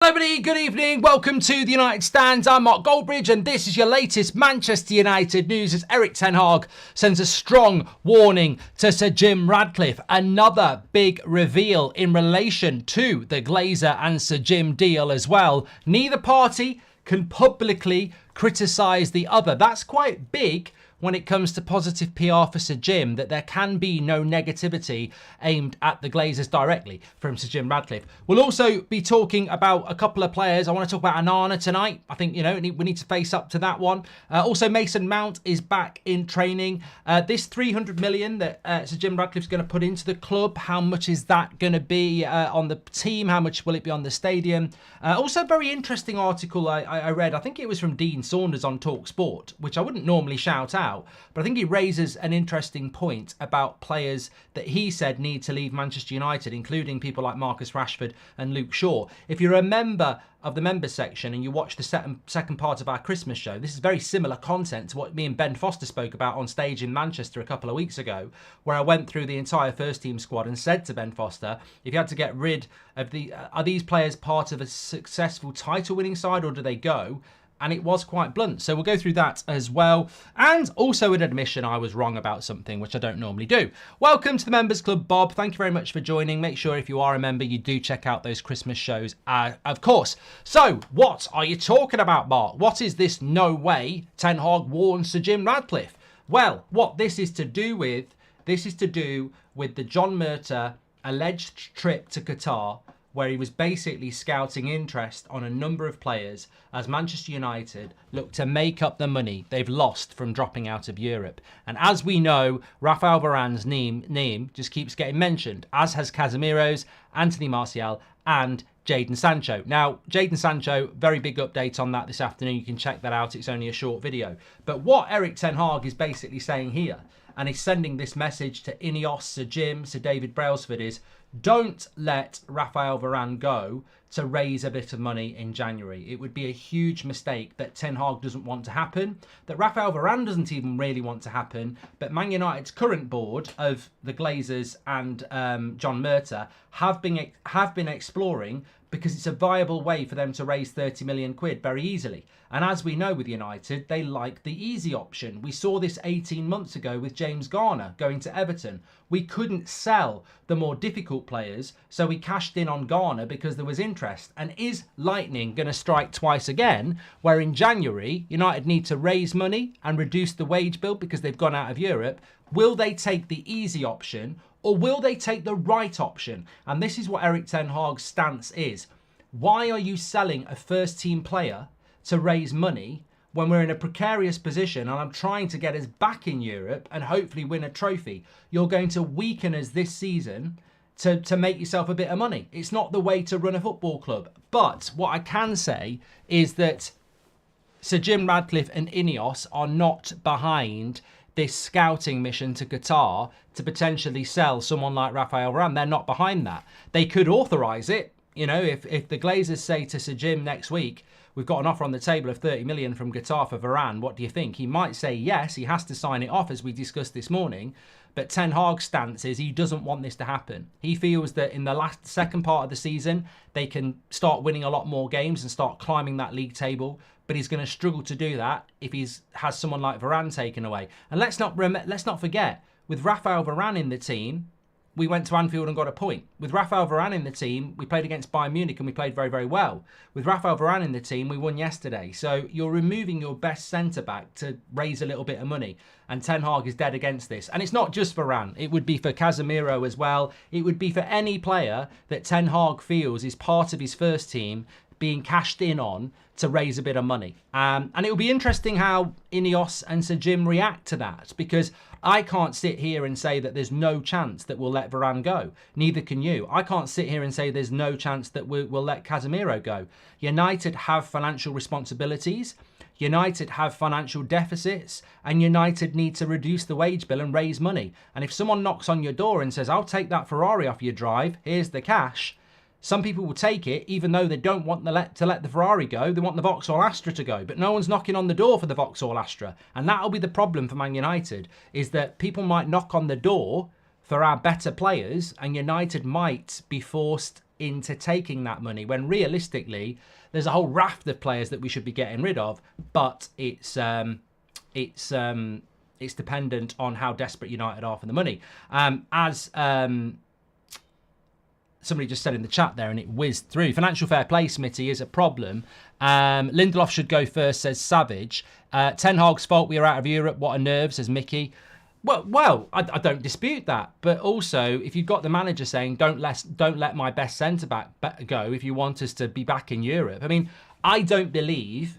Hello everybody, good evening, welcome to the United Stands. I'm Mark Goldbridge and this is your latest Manchester United news as Erik ten Hag sends a strong warning to Sir Jim Ratcliffe. Another big reveal in relation to the Glazer and Sir Jim deal as well. Neither party can publicly criticise the other. That's quite big when it comes to positive PR for Sir Jim, that there can be no negativity aimed at the Glazers directly from Sir Jim Ratcliffe. We'll also be talking about a couple of players. I want to talk about Onana tonight. I think, we need to face up to that one. Also, Mason Mount is back in training. This 300 million that Sir Jim Ratcliffe's going to put into the club, how much is that going to be on the team? How much will it be on the stadium? Also, a very interesting article I read. I think it was from Dean Saunders on TalkSport, which I wouldn't normally shout out. But I think he raises an interesting point about players that he said need to leave Manchester United, including people like Marcus Rashford and Luke Shaw. If you're a member of the members section and you watch the second part of our Christmas show, this is very similar content to what me and Ben Foster spoke about on stage in Manchester a couple of weeks ago, where I went through the entire first team squad and said to Ben Foster, if you had to get rid of are these players part of a successful title winning side or do they go? And it was quite blunt. So we'll go through that as well. And also an admission I was wrong about something, which I don't normally do. Welcome to the Members Club, Bob. Thank you very much for joining. Make sure if you are a member, you do check out those Christmas shows, of course. So what are you talking about, Mark? What is this no way Ten Hag warns Sir Jim Ratcliffe? Well, what this is to do with the John Murtough alleged trip to Qatar, where he was basically scouting interest on a number of players as Manchester United look to make up the money they've lost from dropping out of Europe. And as we know, Rafael Varane's name just keeps getting mentioned, as has Casemiro's, Anthony Martial and Jadon Sancho. Now, Jadon Sancho, very big update on that this afternoon. You can check that out. It's only a short video. But what Erik ten Hag is basically saying here, and he's sending this message to Ineos, Sir Jim, Sir David Brailsford, is don't let Rafael Varane go to raise a bit of money in January. It would be a huge mistake that Ten Hag doesn't want to happen, that Rafael Varane doesn't even really want to happen, but Man United's current board of the Glazers and John Murtough have been exploring, because it's a viable way for them to raise 30 million quid very easily. And as we know with United, they like the easy option. We saw this 18 months ago with James Garner going to Everton. We couldn't sell the more difficult players, so we cashed in on Garner because there was interest. And is lightning going to strike twice again, where in January, United need to raise money and reduce the wage bill because they've gone out of Europe? Will they take the easy option, or will they take the right option? And this is what Erik ten Hag's stance is. Why are you selling a first team player to raise money when we're in a precarious position and I'm trying to get us back in Europe and hopefully win a trophy? You're going to weaken us this season to make yourself a bit of money. It's not the way to run a football club. But what I can say is that Sir Jim Ratcliffe and Ineos are not behind this scouting mission to Qatar to potentially sell someone like Rafael Varane. They're not behind that. They could authorise it. If the Glazers say to Sir Jim next week, we've got an offer on the table of 30 million from Qatar for Varane, what do you think? He might say yes. He has to sign it off, as we discussed this morning. But Ten Hag's stance is he doesn't want this to happen. He feels that in the second part of the season, they can start winning a lot more games and start climbing that league table. But he's going to struggle to do that if he has someone like Varane taken away. And let's not forget, with Rafael Varane in the team, we went to Anfield and got a point. With Rafael Varane in the team, we played against Bayern Munich and we played very, very well. With Rafael Varane in the team, we won yesterday. So you're removing your best centre-back to raise a little bit of money. And Ten Hag is dead against this. And it's not just Varane. It would be for Casemiro as well. It would be for any player that Ten Hag feels is part of his first team being cashed in on to raise a bit of money. And it will be interesting how Ineos and Sir Jim react to that, because I can't sit here and say that there's no chance that we'll let Varane go. Neither can you. I can't sit here and say there's no chance that we'll let Casemiro go. United have financial responsibilities. United have financial deficits, and United need to reduce the wage bill and raise money. And if someone knocks on your door and says, I'll take that Ferrari off your drive, here's the cash, some people will take it, even though they don't want to let the Ferrari go. They want the Vauxhall Astra to go. But no one's knocking on the door for the Vauxhall Astra. And that'll be the problem for Man United, is that people might knock on the door for our better players, and United might be forced into taking that money when realistically there's a whole raft of players that we should be getting rid of, but it's dependent on how desperate United are for the money. As somebody just said in the chat there, and it whizzed through, financial fair play, Smitty, is a problem. Lindelof should go first, says Savage. Ten Hag's fault we are out of Europe. What a nerve, says Mickey. Well, I don't dispute that. But also, if you've got the manager saying, don't let my best centre-back go if you want us to be back in Europe. I mean, I don't believe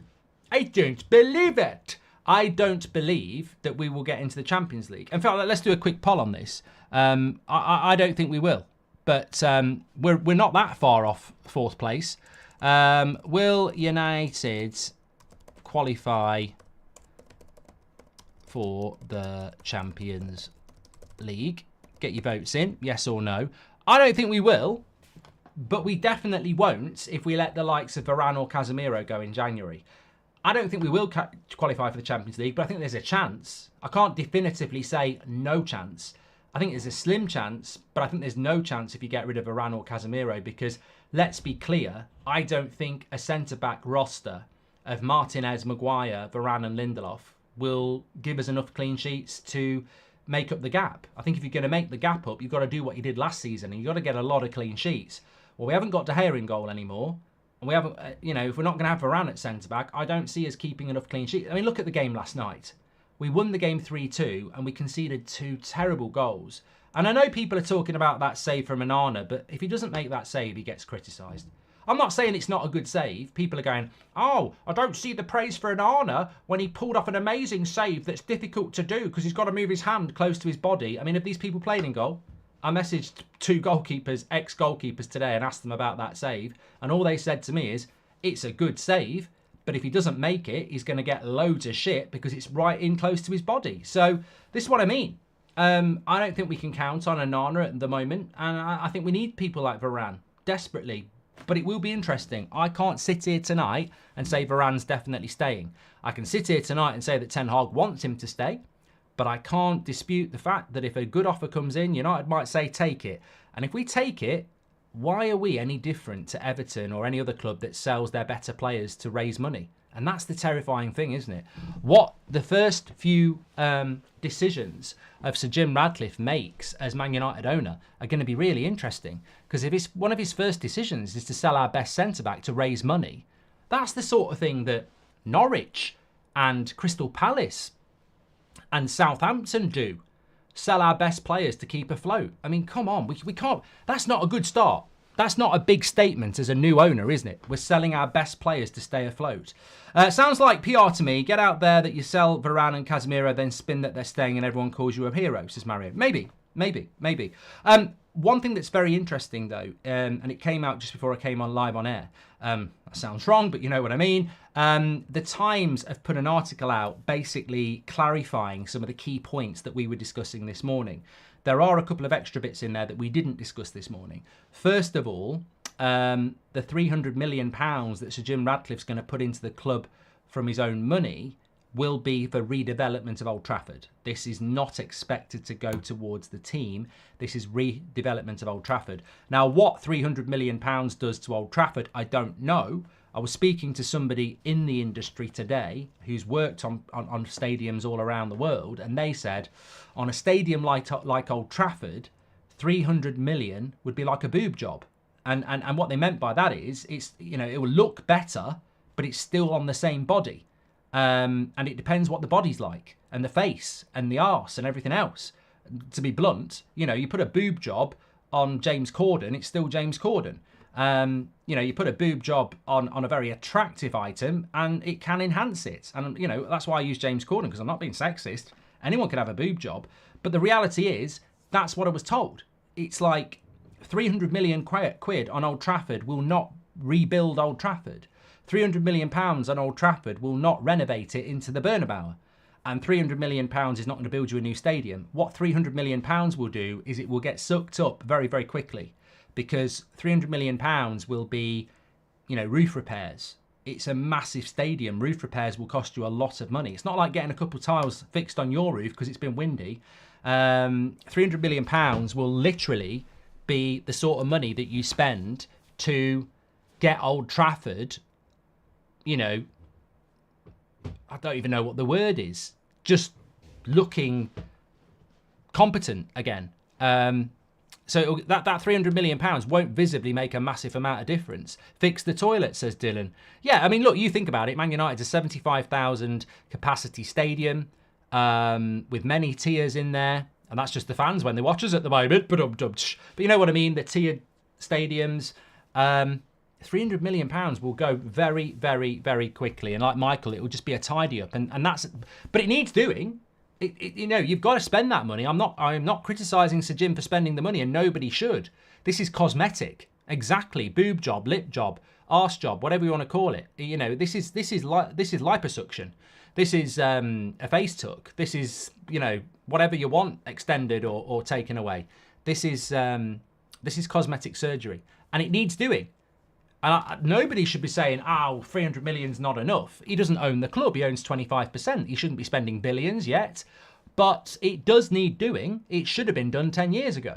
it. I don't believe that we will get into the Champions League. In fact, let's do a quick poll on this. I don't think we will. But we're not that far off fourth place. Will United qualify for the Champions League? Get your votes in, yes or no. I don't think we will, but we definitely won't if we let the likes of Varane or Casemiro go in January. I don't think we will qualify for the Champions League, but I think there's a chance. I can't definitively say no chance. I think there's a slim chance, but I think there's no chance if you get rid of Varane or Casemiro because, let's be clear, I don't think a centre-back roster of Martinez, Maguire, Varane and Lindelof will give us enough clean sheets to make up the gap. I think if you're going to make the gap up, you've got to do what you did last season and you've got to get a lot of clean sheets. Well, we haven't got De Gea in goal anymore. And we haven't, if we're not going to have Varane at centre-back, I don't see us keeping enough clean sheets. I mean, look at the game last night. We won the game 3-2 and we conceded 2 terrible goals. And I know people are talking about that save from Onana, but if he doesn't make that save, he gets criticised. I'm not saying it's not a good save. People are going, oh, I don't see the praise for Onana when he pulled off an amazing save that's difficult to do because he's got to move his hand close to his body. I mean, have these people played in goal? I messaged 2 goalkeepers, ex-goalkeepers today and asked them about that save. And all they said to me is, it's a good save. But if he doesn't make it, he's going to get loads of shit because it's right in close to his body. So this is what I mean. I don't think we can count on Onana at the moment. And I think we need people like Varane desperately. But it will be interesting. I can't sit here tonight and say Varane's definitely staying. I can sit here tonight and say that Ten Hag wants him to stay. But I can't dispute the fact that if a good offer comes in, United might say take it. And if we take it, why are we any different to Everton or any other club that sells their better players to raise money? And that's the terrifying thing, isn't it? What the first few decisions of Sir Jim Ratcliffe makes as Man United owner are going to be really interesting. Because if one of his first decisions is to sell our best centre-back to raise money, that's the sort of thing that Norwich and Crystal Palace and Southampton do. Sell our best players to keep afloat. I mean, come on, we can't. That's not a good start. That's not a big statement as a new owner, isn't it? We're selling our best players to stay afloat. Sounds like PR to me. Get out there that you sell Varane and Casemiro, then spin that they're staying and everyone calls you a hero, says Mario. Maybe. One thing that's very interesting, though, and it came out just before I came on live on air. That sounds wrong, but you know what I mean. The Times have put an article out basically clarifying some of the key points that we were discussing this morning. There are a couple of extra bits in there that we didn't discuss this morning. First of all, the £300 million that Sir Jim Ratcliffe's going to put into the club from his own money will be for redevelopment of Old Trafford. This is not expected to go towards the team. This is redevelopment of Old Trafford. Now, what £300 million does to Old Trafford, I don't know. I was speaking to somebody in the industry today who's worked on stadiums all around the world, and they said on a stadium like Old Trafford, 300 million would be like a boob job. And what they meant by that is, it will look better, but it's still on the same body. And it depends what the body's like, and the face, and the arse, and everything else. To be blunt, you put a boob job on James Corden, it's still James Corden. You put a boob job on a very attractive item, and it can enhance it. And, that's why I use James Corden, because I'm not being sexist. Anyone can have a boob job. But the reality is, that's what I was told. It's like 300 million quid on Old Trafford will not rebuild Old Trafford. 300 million pounds on Old Trafford will not renovate it into the Bernabeu. And 300 million pounds is not going to build you a new stadium. What 300 million pounds will do is it will get sucked up very, very quickly, because 300 million pounds will be, roof repairs. It's a massive stadium. Roof repairs will cost you a lot of money. It's not like getting a couple of tiles fixed on your roof because it's been windy. 300 million pounds will literally be the sort of money that you spend to get Old Trafford, you know, I don't even know what the word is, just looking competent again. So that £300 million won't visibly make a massive amount of difference. Fix the toilet, says Dylan. Yeah, I mean, look, you think about it. Man United's a 75,000 capacity stadium with many tiers in there. And that's just the fans when they watch us at the moment. But you know what I mean? The tiered stadiums. £300 million will go very, very, very quickly. And like Michael, it will just be a tidy up. And that's, but it needs doing. You know, you've got to spend that money. I'm not criticising Sir Jim for spending the money, and nobody should. This is cosmetic, exactly. Boob job, lip job, arse job, whatever you want to call it. You know, this is liposuction. This is a face tuck. This is, you know, whatever you want extended or taken away. This is cosmetic surgery, and it needs doing. And nobody should be saying, oh, 300 million's not enough. He doesn't own the club. He owns 25%. He shouldn't be spending billions yet. But it does need doing. It should have been done 10 years ago.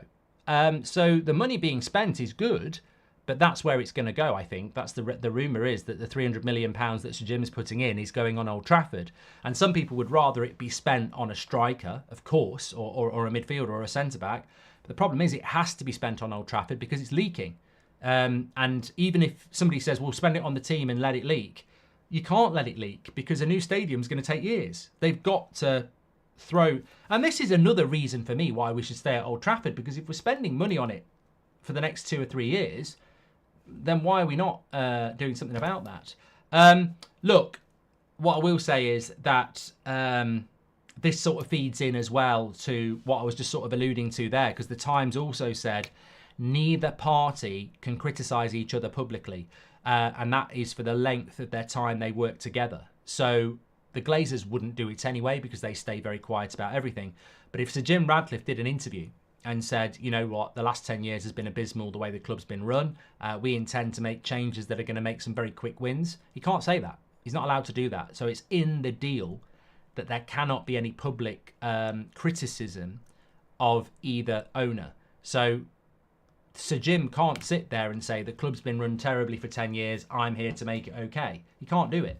So the money being spent is good, but that's where it's going to go, I think. That's the rumour is that the £300 million that Sir Jim's putting in is going on Old Trafford. And some people would rather it be spent on a striker, of course, or a midfielder or a centre-back. But the problem is it has to be spent on Old Trafford because it's leaking. And even if somebody says, well, spend it on the team and let it leak, you can't let it leak because a new stadium is going to take years. They've got to throw... And this is another reason for me why we should stay at Old Trafford, because if we're spending money on it for the next 2 or 3 years, then why are we not doing something about that? Look, what I will say is that this sort of feeds in as well to what I was just sort of alluding to there, because the Times also said neither party can criticise each other publicly, and that is for the length of their time they work together. So the Glazers wouldn't do it anyway because they stay very quiet about everything. But if Sir Jim Ratcliffe did an interview and said, you know what, the last 10 years has been abysmal the way the club's been run, we intend to make changes that are going to make some very quick wins, he can't say that. He's not allowed to do that. So it's in the deal that there cannot be any public criticism of either owner. So Sir Jim can't sit there and say the club's been run terribly for 10 years, I'm here to make it okay. He can't do it.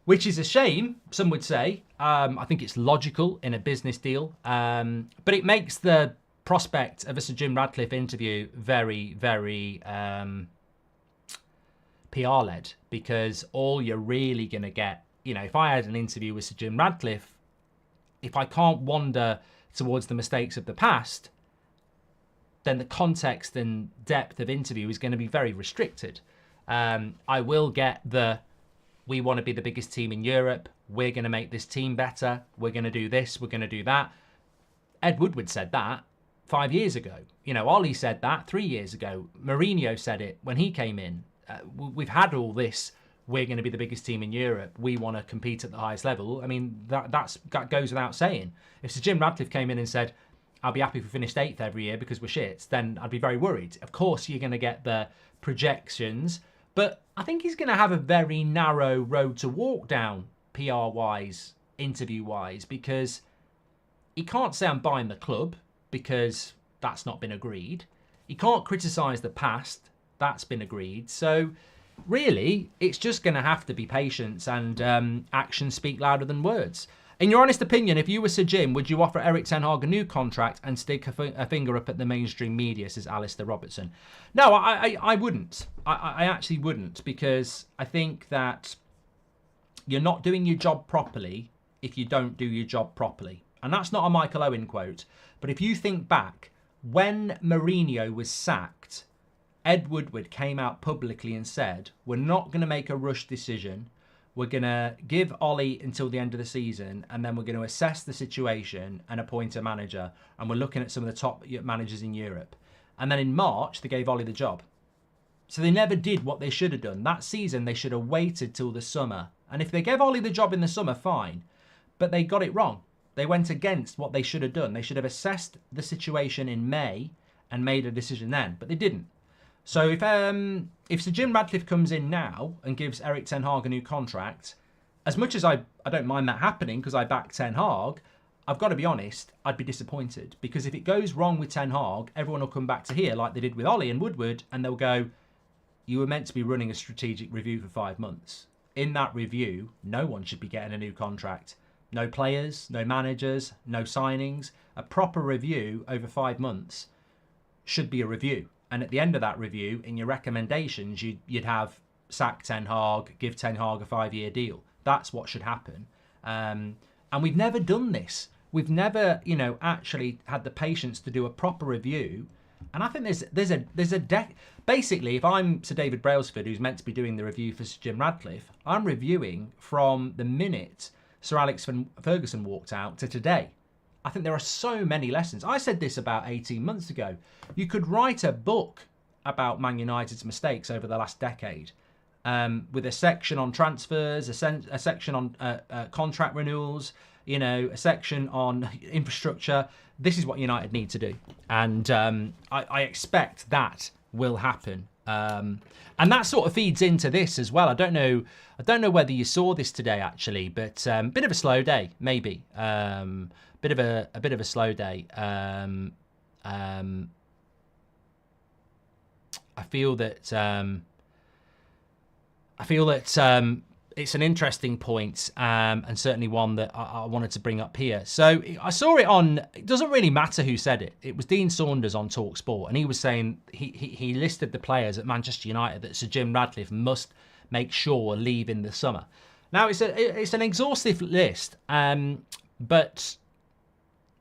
Which is a shame, some would say. I think it's logical in a business deal. But it makes the prospect of a Sir Jim Ratcliffe interview very, very PR-led. Because all you're really going to get, you know, if I had an interview with Sir Jim Ratcliffe, if I can't wander towards the mistakes of the past, then the context and depth of interview is going to be very restricted. I will get we want to be the biggest team in Europe, we're going to make this team better, we're going to do this, we're going to do that. Ed Woodward said that 5 years ago. You know, Ollie said that 3 years ago. Mourinho said it when he came in. We've had all this, we're going to be the biggest team in Europe, we want to compete at the highest level. I mean, that goes without saying. If Sir Jim Ratcliffe came in and said, I'll be happy if we finished 8th every year because we're shit, then I'd be very worried. Of course, you're going to get the projections, but I think he's going to have a very narrow road to walk down, PR-wise, interview-wise, because he can't say I'm buying the club because that's not been agreed. He can't criticise the past. That's been agreed. So really, it's just going to have to be patience and actions speak louder than words. In your honest opinion, if you were Sir Jim, would you offer Erik ten Hag a new contract and stick a finger up at the mainstream media, says Alistair Robertson? No, I wouldn't. I actually wouldn't, because I think that you're not doing your job properly if you don't do your job properly. And that's not a Michael Owen quote. But if you think back, when Mourinho was sacked, Ed Woodward came out publicly and said, we're not going to make a rush decision. We're going to give Ollie until the end of the season, and then we're going to assess the situation and appoint a manager. And we're looking at some of the top managers in Europe. And then in March, they gave Ollie the job. So they never did what they should have done. That season, they should have waited till the summer. And if they gave Ollie the job in the summer, fine. But they got it wrong. They went against what they should have done. They should have assessed the situation in May and made a decision then. But they didn't. So if Sir Jim Ratcliffe comes in now and gives Erik ten Hag a new contract, as much as I don't mind that happening because I back Ten Hag, I've got to be honest, I'd be disappointed, because if it goes wrong with Ten Hag, everyone will come back to here like they did with Ollie and Woodward, and they'll go, you were meant to be running a strategic review for 5 months. In that review, no one should be getting a new contract. No players, no managers, no signings. A proper review over 5 months should be a review. And at the end of that review, in your recommendations, you'd have sack Ten Hag, give Ten Hag a 5-year deal. That's what should happen. And we've never done this. We've never, actually had the patience to do a proper review. And I think basically, if I'm Sir David Brailsford, who's meant to be doing the review for Sir Jim Ratcliffe, I'm reviewing from the minute Sir Alex Ferguson walked out to today. I think there are so many lessons. I said this about 18 months ago. You could write a book about Man United's mistakes over the last decade, with a section on transfers, a section on contract renewals, a section on infrastructure. This is what United need to do. And I expect that will happen. And that sort of feeds into this as well. I don't know whether you saw this today, actually, but bit of a slow day, maybe. Bit of a slow day. I feel that it's an interesting point, and certainly one that I wanted to bring up here. So I saw it on, it doesn't really matter who said it. It was Dean Saunders on TalkSport, and he was saying, he listed the players at Manchester United that Sir Jim Ratcliffe must make sure leave in the summer. Now, it's an exhaustive list, but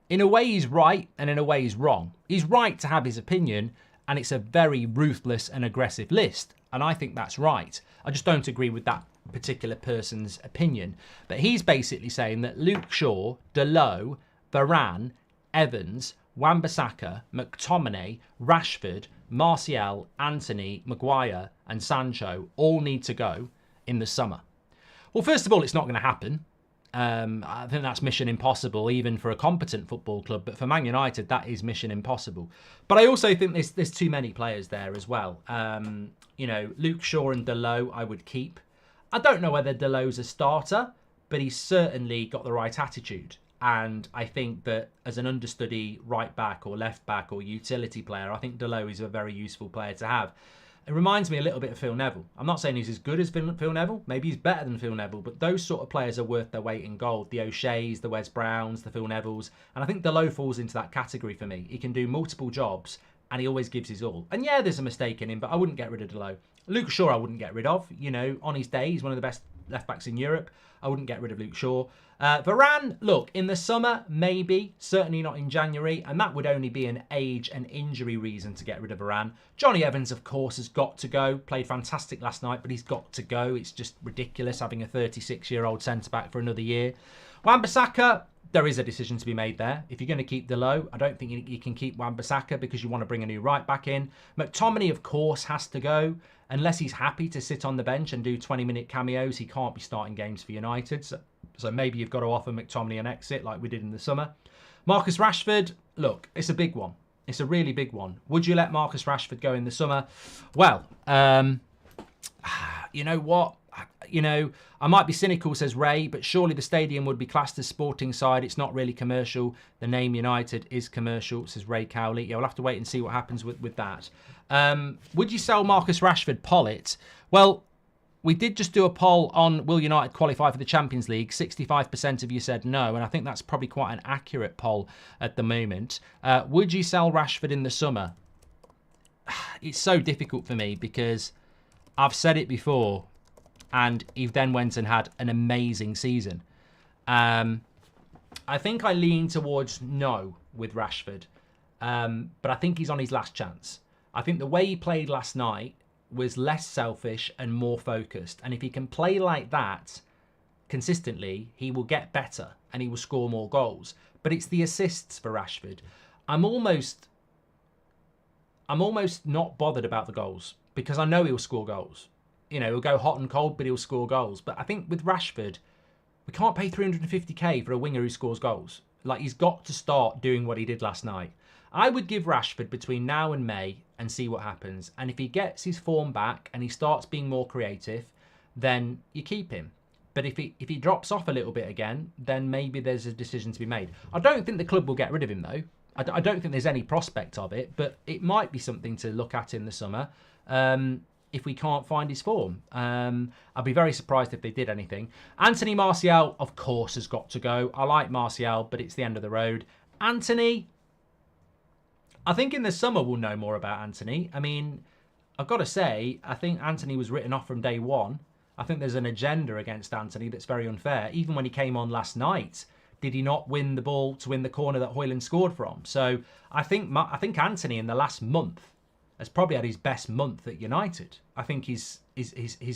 in a way he's right, and in a way he's wrong. He's right to have his opinion, and it's a very ruthless and aggressive list, and I think that's right. I just don't agree with that particular person's opinion. But he's basically saying that Luke Shaw, Dalot, Varane, Evans, Wan-Bissaka, McTominay, Rashford, Martial, Anthony, Maguire and Sancho all need to go in the summer. Well, first of all, it's not going to happen. I think that's mission impossible, even for a competent football club. But for Man United, that is mission impossible. But I also think there's too many players there as well. Luke Shaw and Dalot, I would keep. I don't know whether Dalot's a starter, but he's certainly got the right attitude. And I think that as an understudy right back or left back or utility player, I think Dalot is a very useful player to have. It reminds me a little bit of Phil Neville. I'm not saying he's as good as Phil Neville. Maybe he's better than Phil Neville, but those sort of players are worth their weight in gold. The O'Sheas, the Wes Browns, the Phil Nevilles. And I think Dalot falls into that category for me. He can do multiple jobs and he always gives his all. And yeah, there's a mistake in him, but I wouldn't get rid of Dalot. Luke Shaw I wouldn't get rid of. On his day, he's one of the best left-backs in Europe. I wouldn't get rid of Luke Shaw. Varane, look, in the summer, maybe. Certainly not in January. And that would only be an age and injury reason to get rid of Varane. Johnny Evans, of course, has got to go. Played fantastic last night, but he's got to go. It's just ridiculous having a 36-year-old centre-back for another year. Wan-Bissaka, there is a decision to be made there. If you're going to keep Dalot, I don't think you can keep Wan-Bissaka because you want to bring a new right-back in. McTominay, of course, has to go. Unless he's happy to sit on the bench and do 20-minute cameos, he can't be starting games for United. So maybe you've got to offer McTominay an exit like we did in the summer. Marcus Rashford, look, it's a big one. It's a really big one. Would you let Marcus Rashford go in the summer? Well, you know what? I might be cynical, says Ray, but surely the stadium would be classed as sporting side. It's not really commercial. The name United is commercial, says Ray Cowley. Yeah, we'll have to wait and see what happens with that. Would you sell Marcus Rashford? Poll it. Well, we did just do a poll on will United qualify for the Champions League. 65% of you said no, and I think that's probably quite an accurate poll at the moment. Would you sell Rashford in the summer? It's so difficult for me because I've said it before, and he then went and had an amazing season. I think I lean towards no with Rashford, but I think he's on his last chance. I think the way he played last night was less selfish and more focused. And if he can play like that consistently, he will get better and he will score more goals. But it's the assists for Rashford. I'm almost not bothered about the goals because I know he'll score goals. He'll go hot and cold, but he'll score goals. But I think with Rashford, we can't pay 350k for a winger who scores goals. Like, he's got to start doing what he did last night. I would give Rashford between now and May and see what happens. And if he gets his form back and he starts being more creative, then you keep him. But if he drops off a little bit again, then maybe there's a decision to be made. I don't think the club will get rid of him, though. I don't think there's any prospect of it, but it might be something to look at in the summer if we can't find his form. I'd be very surprised if they did anything. Anthony Martial, of course, has got to go. I like Martial, but it's the end of the road. Anthony, I think in the summer we'll know more about Anthony. I mean, I've got to say, I think Anthony was written off from day one. I think there's an agenda against Anthony that's very unfair. Even when he came on last night, did he not win the ball to win the corner that Højlund scored from? So I think Anthony in the last month has probably had his best month at United. I think his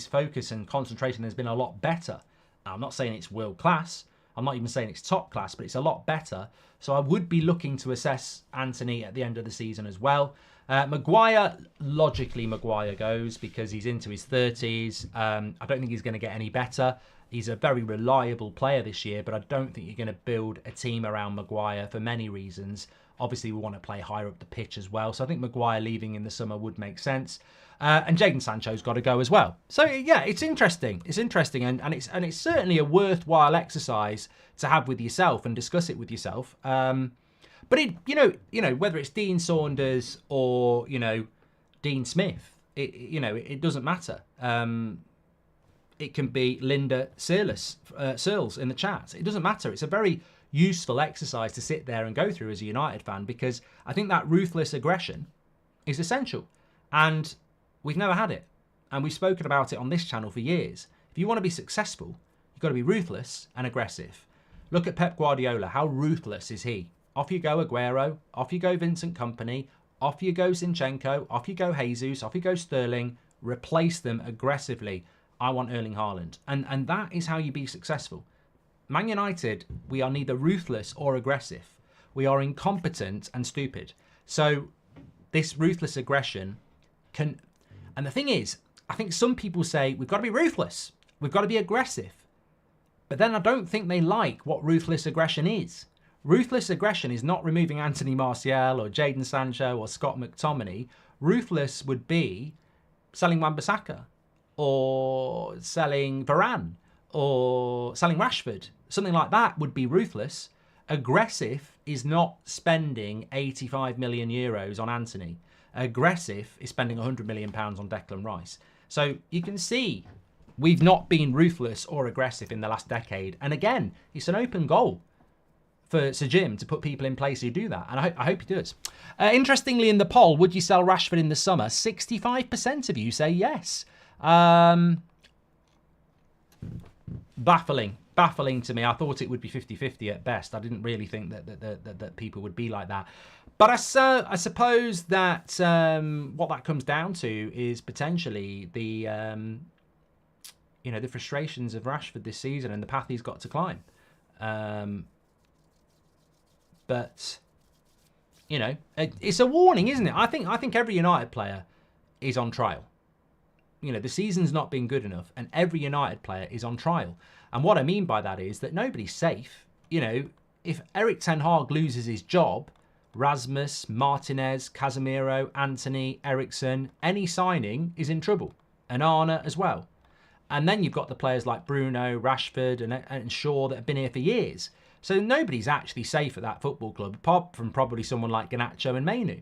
focus and concentration has been a lot better. Now, I'm not saying it's world class. I'm not even saying it's top class, but it's a lot better. So I would be looking to assess Anthony at the end of the season as well. Maguire, logically Maguire goes because he's into his 30s. I don't think he's going to get any better. He's a very reliable player this year, but I don't think you're going to build a team around Maguire for many reasons. Obviously, we want to play higher up the pitch as well. So I think Maguire leaving in the summer would make sense. And Jadon Sancho's got to go as well. So yeah, it's interesting. It's interesting, and it's certainly a worthwhile exercise to have with yourself and discuss it with yourself. But it, you know, whether it's Dean Saunders or Dean Smith, it doesn't matter. It can be Linda Searles in the chat. It doesn't matter. It's a very useful exercise to sit there and go through as a United fan, because I think that ruthless aggression is essential, and we've never had it, and we've spoken about it on this channel for years. If you want to be successful, you've got to be ruthless and aggressive. Look at Pep Guardiola. How ruthless is he? Off you go Aguero, off you go Vincent Kompany, off you go Zinchenko, off you go Jesus, off you go Sterling. Replace them aggressively. I want Erling Haaland. And that is how you be successful. Man United, we are neither ruthless or aggressive. We are incompetent and stupid. So this ruthless aggression can... And the thing is, I think some people say, we've got to be ruthless. We've got to be aggressive. But then I don't think they like what ruthless aggression is. Ruthless aggression is not removing Anthony Martial or Jadon Sancho or Scott McTominay. Ruthless would be selling Wan-Bissaka or selling Varane or selling Rashford. Something like that would be ruthless. Aggressive is not spending 85 million euros on Anthony. Aggressive is spending 100 million pounds on Declan Rice. So you can see we've not been ruthless or aggressive in the last decade. And again, it's an open goal for Sir Jim to put people in place who do that. And I hope he does. Interestingly, in the poll, would you sell Rashford in the summer? 65% of you say yes. Baffling to me. I thought it would be 50-50 at best. I didn't really think that people would be like that. But I suppose that what that comes down to is potentially the the frustrations of Rashford this season and the path he's got to climb. But it's a warning, isn't it? I think every United player is on trial. The season's not been good enough, and every United player is on trial. And what I mean by that is that nobody's safe. If Erik ten Hag loses his job, Rasmus, Martinez, Casemiro, Anthony, Eriksen, any signing is in trouble. And Arna as well. And then you've got the players like Bruno, Rashford and Shaw that have been here for years. So nobody's actually safe at that football club, apart from probably someone like Garnacho and Mainu.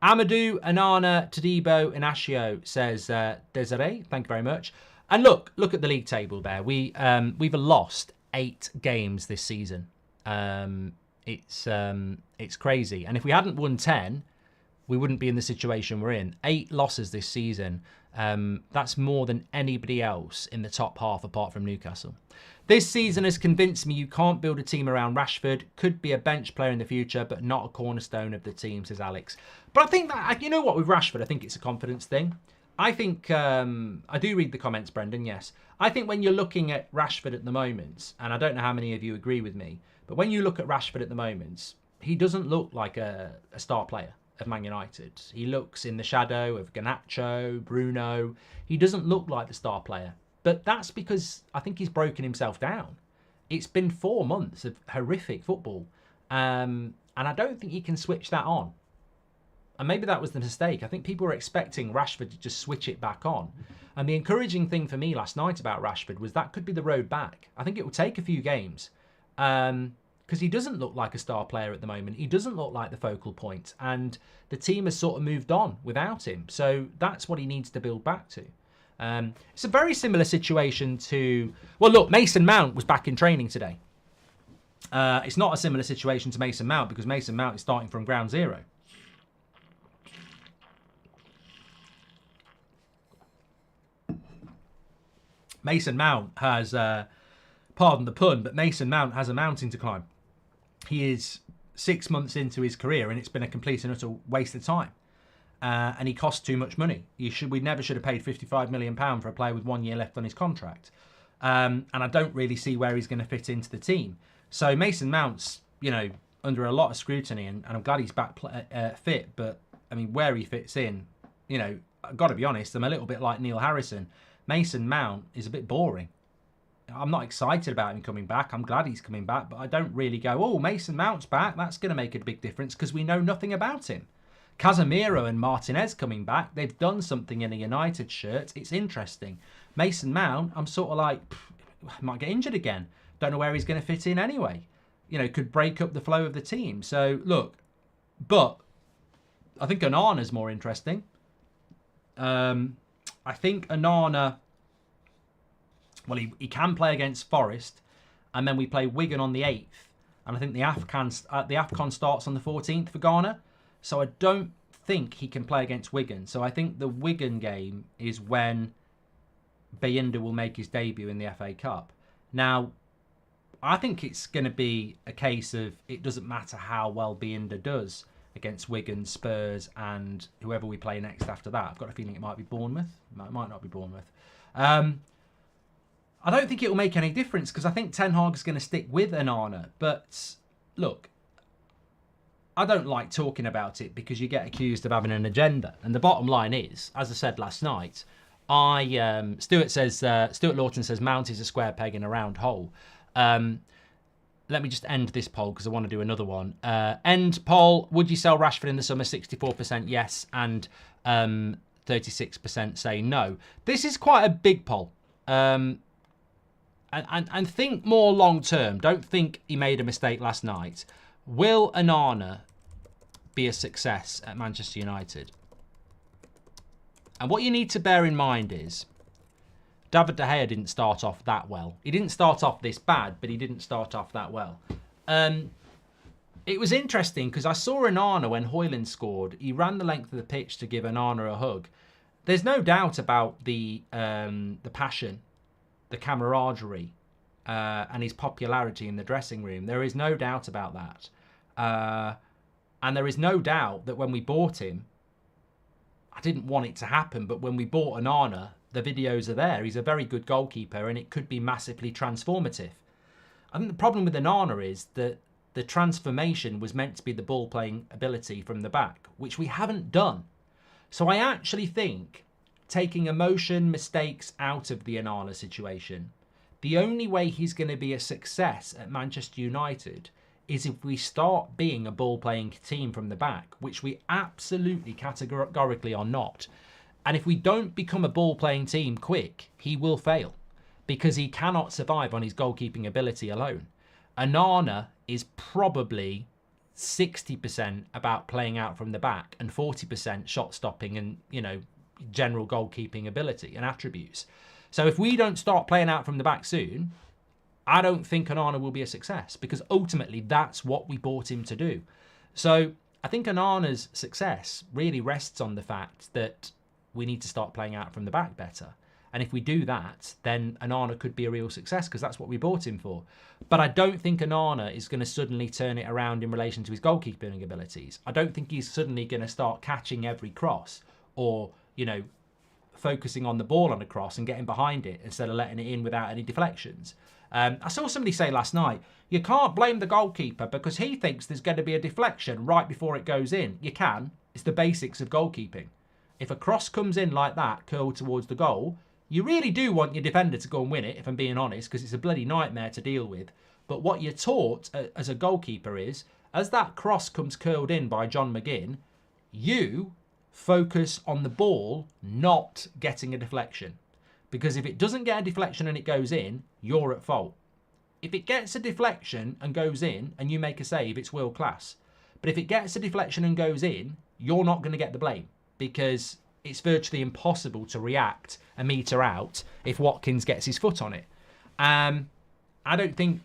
Amadou, Anana, Todibo, Inacio, says Desiree. Thank you very much. And look at the league table there. We've lost 8 games this season. It's crazy. And if we hadn't won 10, we wouldn't be in the situation we're in. 8 losses this season. That's more than anybody else in the top half apart from Newcastle. This season has convinced me you can't build a team around Rashford. Could be a bench player in the future, but not a cornerstone of the team, says Alex. But I think that, you know what, with Rashford, I think it's a confidence thing. I think, I do read the comments, Brendan, yes. I think when you're looking at Rashford at the moment, and I don't know how many of you agree with me, but when you look at Rashford at the moment, he doesn't look like a star player of Man United. He looks in the shadow of Garnacho, Bruno. He doesn't look like the star player. But that's because I think he's broken himself down. It's been 4 months of horrific football. And I don't think he can switch that on. And maybe that was the mistake. I think people were expecting Rashford to just switch it back on. And the encouraging thing for me last night about Rashford was that could be the road back. I think it will take a few games. Because he doesn't look like a star player at the moment. He doesn't look like the focal point. And the team has sort of moved on without him. So that's what he needs to build back to. It's a very similar situation to... Well, look, Mason Mount was back in training today. It's not a similar situation to Mason Mount because Mason Mount is starting from ground zero. Mason Mount has, pardon the pun, but Mason Mount has a mountain to climb. He is 6 months into his career and it's been a complete and utter waste of time. And he costs too much money. We never should have paid £55 million for a player with 1 year left on his contract. And I don't really see where he's going to fit into the team. So Mason Mount's, under a lot of scrutiny, and I'm glad he's back fit. But I mean, where he fits in, I've got to be honest, I'm a little bit like Neil Harrison. Mason Mount is a bit boring. I'm not excited about him coming back. I'm glad he's coming back, but I don't really go, oh, Mason Mount's back. That's going to make a big difference because we know nothing about him. Casemiro and Martinez coming back. They've done something in a United shirt. It's interesting. Mason Mount, I'm sort of like, might get injured again. Don't know where he's going to fit in anyway. Could break up the flow of the team. So, look, but I think Onana's more interesting. I think Onana, well, he can play against Forest, and then we play Wigan on the 8th. And I think the AFCON starts on the 14th for Ghana. So I don't think he can play against Wigan. So I think the Wigan game is when Bayinda will make his debut in the FA Cup. Now, I think it's going to be a case of it doesn't matter how well Bayinda does against Wigan, Spurs, and whoever we play next after that. I've got a feeling it might be Bournemouth. It might not be Bournemouth. I don't think it will make any difference because I think Ten Hag is going to stick with Onana. But look, I don't like talking about it because you get accused of having an agenda. And the bottom line is, as I said last night, Stuart Lawton says Mount is a square peg in a round hole. Let me just end this poll because I want to do another one. End poll. Would you sell Rashford in the summer? 64% yes and 36% say no. This is quite a big poll. And think more long term. Don't think he made a mistake last night. Will Onana be a success at Manchester United? And what you need to bear in mind is David De Gea didn't start off that well. He didn't start off this bad, but he didn't start off that well. It was interesting because I saw Onana when Højlund scored. He ran the length of the pitch to give Onana a hug. There's no doubt about the passion, the camaraderie, and his popularity in the dressing room. There is no doubt about that. And there is no doubt that when we bought him, I didn't want it to happen, but when we bought Onana, the videos are there. He's a very good goalkeeper and it could be massively transformative. I think the problem with Onana is that the transformation was meant to be the ball playing ability from the back, which we haven't done. So I actually think taking emotion, mistakes out of the Onana situation, the only way he's going to be a success at Manchester United is if we start being a ball playing team from the back, which we absolutely categorically are not. And if we don't become a ball-playing team quick, he will fail because he cannot survive on his goalkeeping ability alone. Onana is probably 60% about playing out from the back and 40% shot stopping and, general goalkeeping ability and attributes. So if we don't start playing out from the back soon, I don't think Onana will be a success because ultimately that's what we bought him to do. So I think Onana's success really rests on the fact that we need to start playing out from the back better. And if we do that, then Onana could be a real success because that's what we bought him for. But I don't think Onana is going to suddenly turn it around in relation to his goalkeeping abilities. I don't think he's suddenly going to start catching every cross or, focusing on the ball on a cross and getting behind it instead of letting it in without any deflections. I saw somebody say last night, you can't blame the goalkeeper because he thinks there's going to be a deflection right before it goes in. You can. It's the basics of goalkeeping. If a cross comes in like that, curled towards the goal, you really do want your defender to go and win it, if I'm being honest, because it's a bloody nightmare to deal with. But what you're taught as a goalkeeper is, as that cross comes curled in by John McGinn, You focus on the ball not getting a deflection. Because if it doesn't get a deflection and it goes in, you're at fault. If it gets a deflection and goes in and you make a save, it's world class. But if it gets a deflection and goes in, you're not going to get the blame because it's virtually impossible to react a metre out if Watkins gets his foot on it. I don't think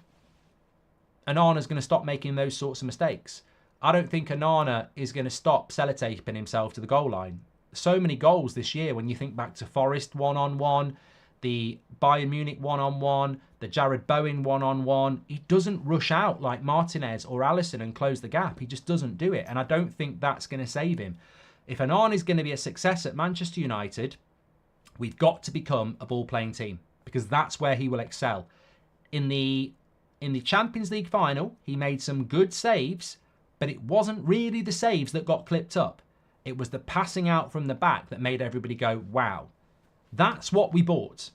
Onana's going to stop making those sorts of mistakes. I don't think Onana is going to stop sellotaping himself to the goal line. So many goals this year when you think back to Forest one-on-one, the Bayern Munich one-on-one, the Jared Bowen one-on-one. He doesn't rush out like Martinez or Alisson and close the gap. He just doesn't do it. And I don't think that's going to save him. If Onana is going to be a success at Manchester United, we've got to become a ball-playing team because that's where he will excel. In the Champions League final, he made some good saves, but it wasn't really the saves that got clipped up. It was the passing out from the back that made everybody go, wow. That's what we bought.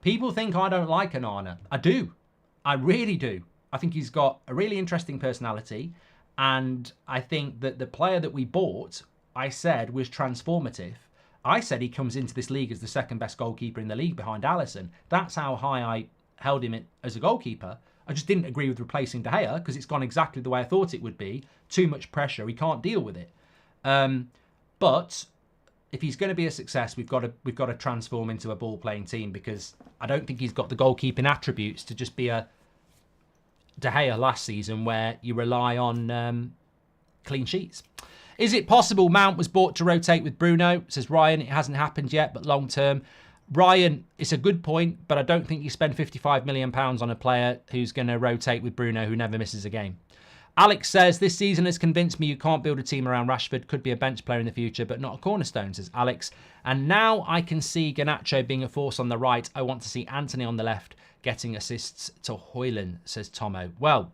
People think I don't like Onana. I do. I really do. I think he's got a really interesting personality. And I think that the player that we bought, I said, was transformative. I said he comes into this league as the second best goalkeeper in the league behind Alisson. That's how high I held him as a goalkeeper. I just didn't agree with replacing De Gea because it's gone exactly the way I thought it would be. Too much pressure. He can't deal with it. But if he's going to be a success, we've got to transform into a ball-playing team because I don't think he's got the goalkeeping attributes to just be a De Gea last season where you rely on clean sheets. Is it possible Mount was bought to rotate with Bruno? Says Ryan. It hasn't happened yet, but long term. Ryan, it's a good point, but I don't think you spend £55 million on a player who's going to rotate with Bruno who never misses a game. Alex says, this season has convinced me you can't build a team around Rashford. Could be a bench player in the future, but not a cornerstone, says Alex. And now I can see Garnacho being a force on the right. I want to see Anthony on the left getting assists to Højlund, says Tomo. Well,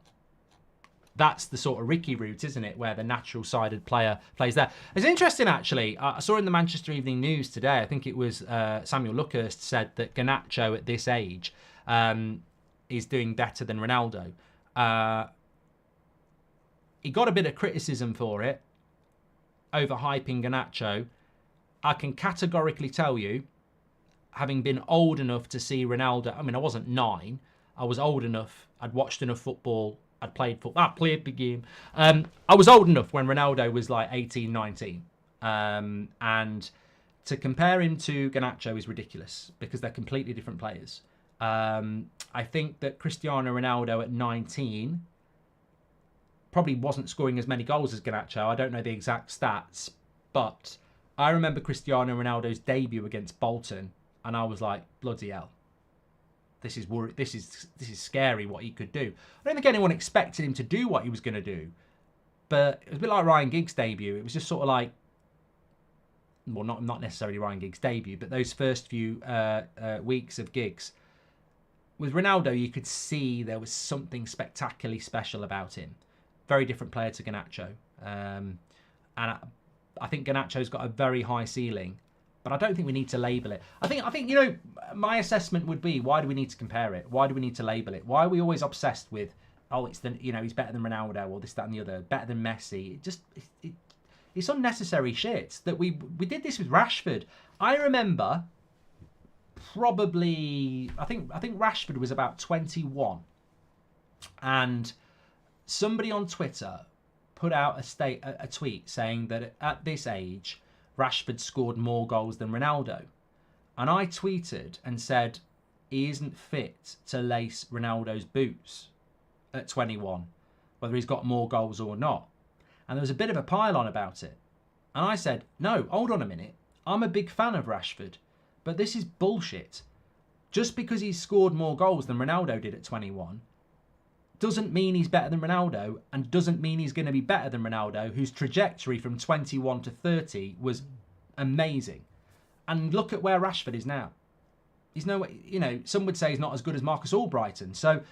that's the sort of Ricky route, isn't it, where the natural-sided player plays there. It's interesting, actually. I saw in the Manchester Evening News today, I think it was Samuel Luckhurst said that Garnacho at this age is doing better than Ronaldo. He got a bit of criticism for it, overhyping Garnacho. I can categorically tell you, having been old enough to see Ronaldo, I mean, I wasn't 9. I was old enough. I'd watched enough football. I'd played football. I played the game. I was old enough when Ronaldo was like 18, 19. And to compare him to Garnacho is ridiculous because they're completely different players. I think that Cristiano Ronaldo at 19... probably wasn't scoring as many goals as Garnacho. I don't know the exact stats, but I remember Cristiano Ronaldo's debut against Bolton, and I was like, bloody hell, this is scary what he could do. I don't think anyone expected him to do what he was going to do, but it was a bit like Ryan Giggs' debut. It was just sort of like, well, not necessarily Ryan Giggs' debut, but those first few weeks of Giggs. With Ronaldo, you could see there was something spectacularly special about him. Very different player to Garnacho. And I think Garnacho's got a very high ceiling, but I don't think we need to label it. I think you know, my assessment would be, why do we need to compare it? Why do we need to label it? Why are we always obsessed with, oh, it's the, you know, he's better than Ronaldo or this, that, and the other, better than Messi? It's unnecessary shit that we did this with Rashford. I remember probably, I think Rashford was about 21, and somebody on Twitter put out a tweet saying that at this age, Rashford scored more goals than Ronaldo. And I tweeted and said, he isn't fit to lace Ronaldo's boots at 21, whether he's got more goals or not. And there was a bit of a pile-on about it. And I said, no, hold on a minute. I'm a big fan of Rashford, but this is bullshit. Just because he's scored more goals than Ronaldo did at 21 doesn't mean he's better than Ronaldo, and doesn't mean he's going to be better than Ronaldo, whose trajectory from 21 to 30 was amazing. And look at where Rashford is now. He's no, you know, some would say he's not as good as Marcus Albrighton. So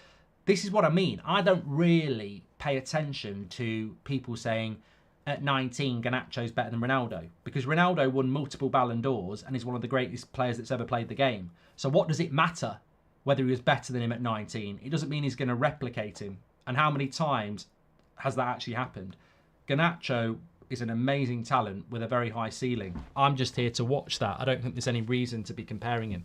this is what I mean. I don't really pay attention to people saying at 19 Garnacho's better than Ronaldo, because Ronaldo won multiple Ballon d'Ors and is one of the greatest players that's ever played the game. So what does it matter whether he was better than him at 19? It doesn't mean he's going to replicate him. And how many times has that actually happened? Garnacho is an amazing talent with a very high ceiling. I'm just here to watch that. I don't think there's any reason to be comparing him.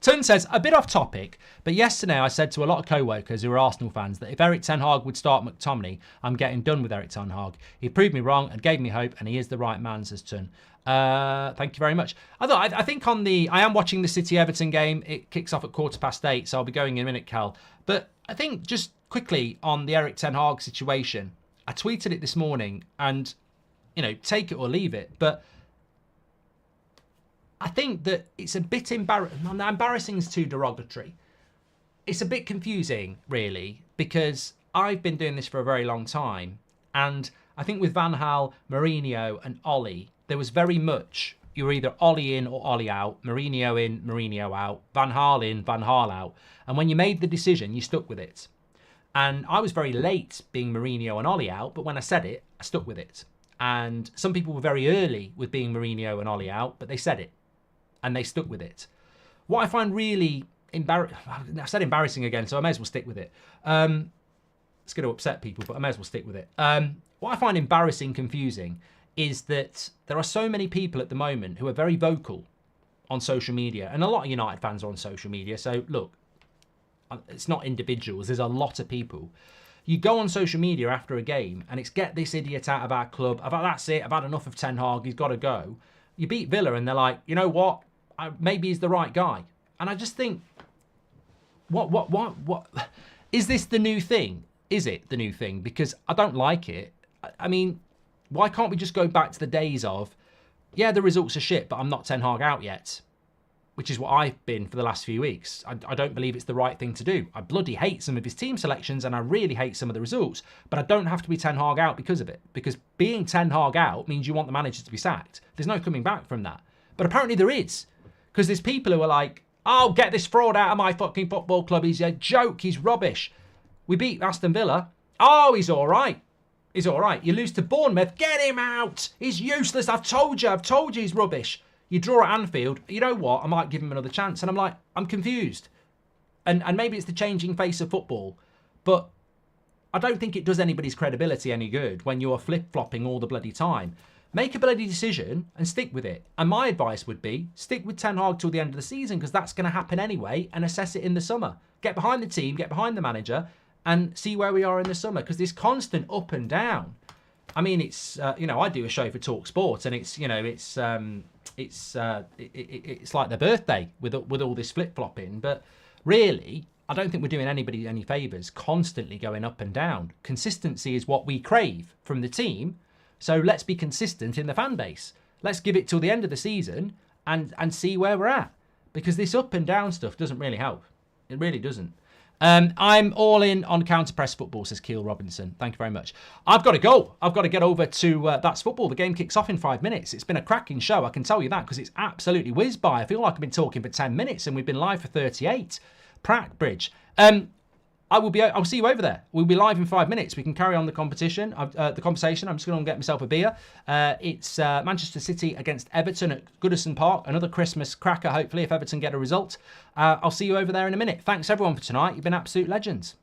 Tun says, a bit off topic, but yesterday I said to a lot of co-workers who are Arsenal fans that if Erik ten Hag would start McTominay, I'm getting done with Erik ten Hag. He proved me wrong and gave me hope, and he is the right man, says Tun. Thank you very much. I think I am watching the City-Everton game. It kicks off at 8:15, so I'll be going in a minute, Cal. But I think just quickly on the Erik ten Hag situation, I tweeted it this morning, and, you know, take it or leave it, but I think that it's a bit embarrassing. Embarrassing is too derogatory. It's a bit confusing, really, because I've been doing this for a very long time. And I think with Van Gaal, Mourinho and Ollie, there was very much, you were either Ollie in or Ollie out, Mourinho in, Mourinho out, Van Gaal in, Van Gaal out. And when you made the decision, you stuck with it. And I was very late being Mourinho and Ollie out, but when I said it, I stuck with it. And some people were very early with being Mourinho and Ollie out, but they said it. And they stuck with it. What I find really embarrassing, I said embarrassing again, so I may as well stick with it. It's going to upset people, but I may as well stick with it. What I find embarrassing, confusing, is that there are so many people at the moment who are very vocal on social media. And a lot of United fans are on social media. So look, it's not individuals. There's a lot of people. You go on social media after a game and it's get this idiot out of our club. That's it. I've had enough of Ten Hag. He's got to go. You beat Villa and they're like, you know what? Maybe he's the right guy. And I just think, what? Is this the new thing? Is it the new thing? Because I don't like it. I mean, why can't we just go back to the days of, yeah, the results are shit, but I'm not Ten Hag out yet, which is what I've been for the last few weeks. I don't believe it's the right thing to do. I bloody hate some of his team selections and I really hate some of the results, but I don't have to be Ten Hag out because of it. Because being Ten Hag out means you want the manager to be sacked. There's no coming back from that. But apparently there is. Because there's people who are like, oh, get this fraud out of my fucking football club. He's a joke. He's rubbish. We beat Aston Villa. Oh, he's all right. He's all right. You lose to Bournemouth. Get him out. He's useless. I've told you he's rubbish. You draw at Anfield. You know what? I might give him another chance. And I'm like, I'm confused. And maybe it's the changing face of football. But I don't think it does anybody's credibility any good when you're flip-flopping all the bloody time. Make a bloody decision and stick with it. And my advice would be, stick with Ten Hag till the end of the season because that's going to happen anyway, and assess it in the summer. Get behind the team, get behind the manager, and see where we are in the summer because this constant up and down. I mean, it's, I do a show for Talk Sport and it's, it's like their birthday with all this flip-flopping. But really, I don't think we're doing anybody any favours constantly going up and down. Consistency is what we crave from the team. So let's be consistent in the fan base. Let's give it till the end of the season and see where we're at. Because this up and down stuff doesn't really help. It really doesn't. I'm all in on counter-press football, says Keel Robinson. Thank you very much. I've got to go. I've got to get over to That's Football. The game kicks off in 5 minutes. It's been a cracking show, I can tell you that, because it's absolutely whizzed by. I feel like I've been talking for 10 minutes and we've been live for 38. Pratt Bridge. I'll see you over there. We'll be live in 5 minutes. We can carry on the conversation. I'm just going to get myself a beer. It's Manchester City against Everton at Goodison Park. Another Christmas cracker, hopefully, if Everton get a result. I'll see you over there in a minute. Thanks, everyone, for tonight. You've been absolute legends.